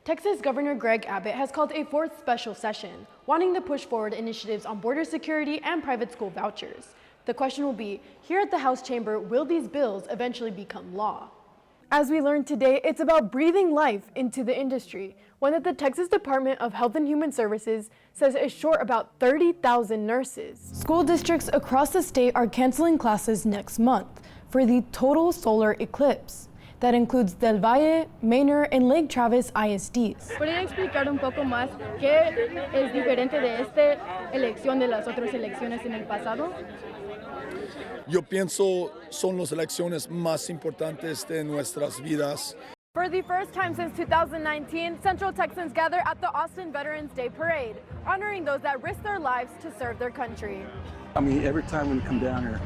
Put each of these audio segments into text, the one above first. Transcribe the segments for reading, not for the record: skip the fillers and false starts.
Texas Governor Greg Abbott has called a fourth special session, wanting to push forward initiatives on border security and private school vouchers. The question will be, here at the House chamber, will these bills eventually become law? As we learned today, it's about breathing life into the industry, one that the Texas Department of Health and Human Services says is short about 30,000 nurses. School districts across the state are canceling classes next month for the total solar eclipse. That includes Del Valle, Manor, and Lake Travis ISDs. ¿Podría explicar un poco más qué es diferente de esta elección de las otras elecciones en el pasado? Yo pienso son las elecciones más importantes de nuestras vidas. For the first time since 2019, Central Texans gather at the Austin Veterans Day Parade, honoring those that risked their lives to serve their country. I mean, every time when you come down here,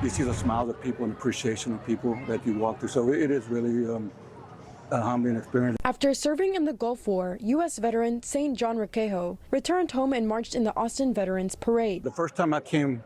you see the smiles of people and appreciation of people that you walk through. So it is really a humbling experience. After serving in the Gulf War, U.S. veteran St. John Requejo returned home and marched in the Austin Veterans Parade. The first time I came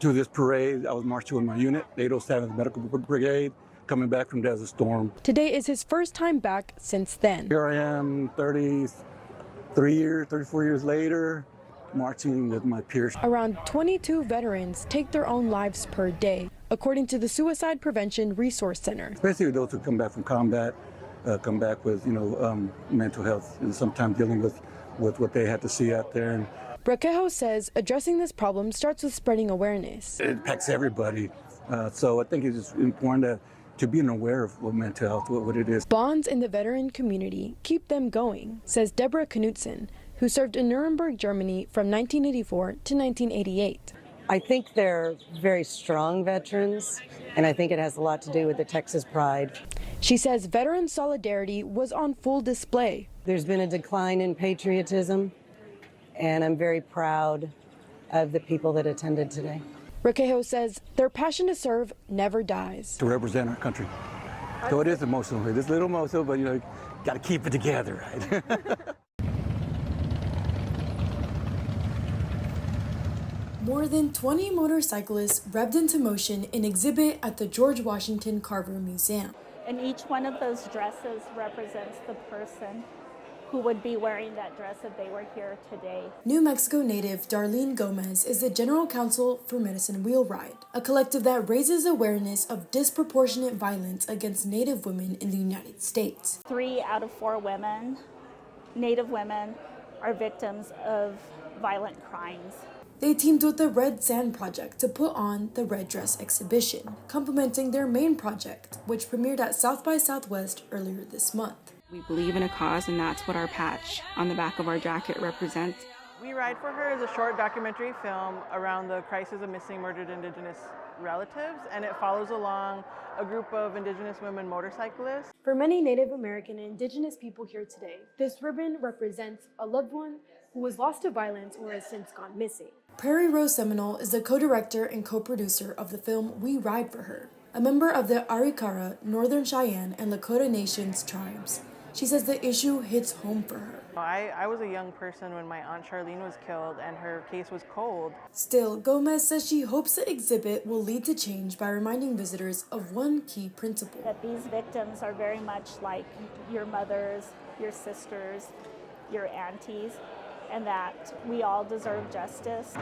to this parade, I was marching with my unit, the 807th Medical Brigade, coming back from Desert Storm. Today is his first time back since then. Here I am 34 years later, marching with my peers. Around 22 veterans take their own lives per day, according to the Suicide Prevention Resource Center. Especially those who come back from combat, come back with mental health and sometimes dealing with what they had to see out there. And Requejo says addressing this problem starts with spreading awareness. it impacts everybody, so I think it's just important to be aware of what mental health, what it is. Bonds in the veteran community keep them going, says Deborah Knudsen, who served in Nuremberg, Germany from 1984 to 1988. I think they're very strong veterans, and I think it has a lot to do with the Texas pride. She says veteran solidarity was on full display. There's been a decline in patriotism, and I'm very proud of the people that attended today. Requejo says their passion to serve never dies. To represent our country. So it is emotional. It is a little emotional, but got to keep it together, right? More than 20 motorcyclists revved into motion in exhibit at the George Washington Carver Museum. And each one of those dresses represents the person who would be wearing that dress if they were here today. New Mexico native Darlene Gomez is the general counsel for Medicine Wheel Ride, a collective that raises awareness of disproportionate violence against Native women in the United States. 3 out of 4 women, Native women, are victims of violent crimes. They teamed with the Red Sand Project to put on the Red Dress exhibition, complementing their main project, which premiered at South by Southwest earlier this month. We believe in a cause, and that's what our patch on the back of our jacket represents. We Ride for Her is a short documentary film around the crisis of missing murdered Indigenous relatives, and it follows along a group of Indigenous women motorcyclists. For many Native American and Indigenous people here today, this ribbon represents a loved one who was lost to violence or has since gone missing. Prairie Rose Seminole is the co-director and co-producer of the film We Ride for Her, a member of the Arikara, Northern Cheyenne, and Lakota Nations tribes. She says the issue hits home for her. I was a young person when my Aunt Charlene was killed and her case was cold. Still, Gomez says she hopes the exhibit will lead to change by reminding visitors of one key principle. That these victims are very much like your mothers, your sisters, your aunties, and that we all deserve justice.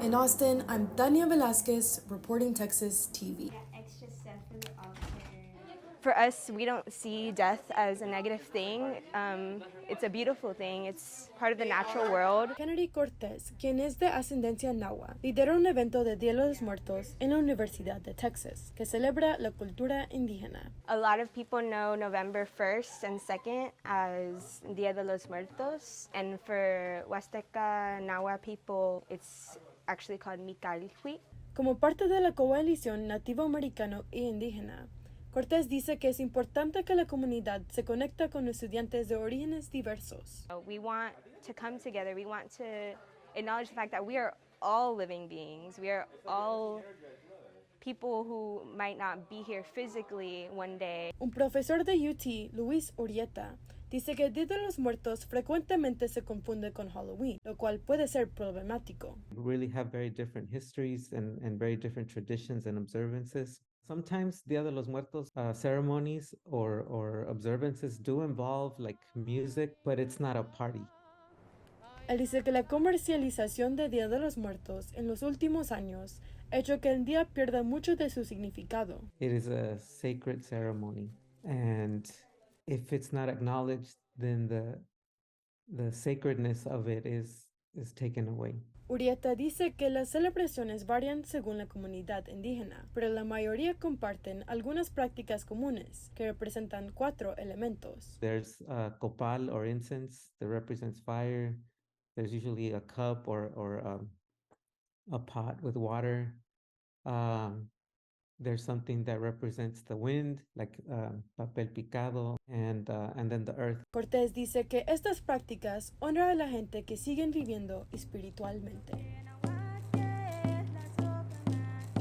In Austin, I'm Tanya Velazquez, reporting Texas TV. For us, we don't see death as a negative thing. It's a beautiful thing. It's part of the natural world. Kennedy Cortez, quien es de ascendencia nahua, lideró un evento de Día de los Muertos en la Universidad de Texas, que celebra la cultura indígena. A lot of people know November 1st and 2nd as Día de los Muertos. And for Huasteca Nahua people, it's actually called Micalhui. Como parte de la coalición nativo americano e indígena, Cortés dice que es importante que la comunidad se conecte con estudiantes de orígenes diversos. We want to come together. We want to acknowledge the fact that we are all living beings. We are all people who might not be here physically one day. Un profesor de UT, Luis Urieta, dice que el Día de los Muertos frecuentemente se confunde con Halloween, lo cual puede ser problemático. We really have very different histories and very different traditions and observances. Sometimes Dia de los Muertos ceremonies or observances do involve like music, but it's not a party. Él dice que la comercialización de Día de los Muertos en los últimos años ha hecho que el día pierda mucho de su significado. It is a sacred ceremony, and if it's not acknowledged, then the sacredness of it is taken away. Urieta dice que las celebraciones varían según la comunidad indígena, pero la mayoría comparten algunas prácticas comunes que representan 4 elementos. There's copal or incense that represents fire. There's usually a cup or a pot with water. There's something that represents the wind, like papel picado, and then the earth. Cortés dice que estas prácticas honran a la gente que siguen viviendo espiritualmente.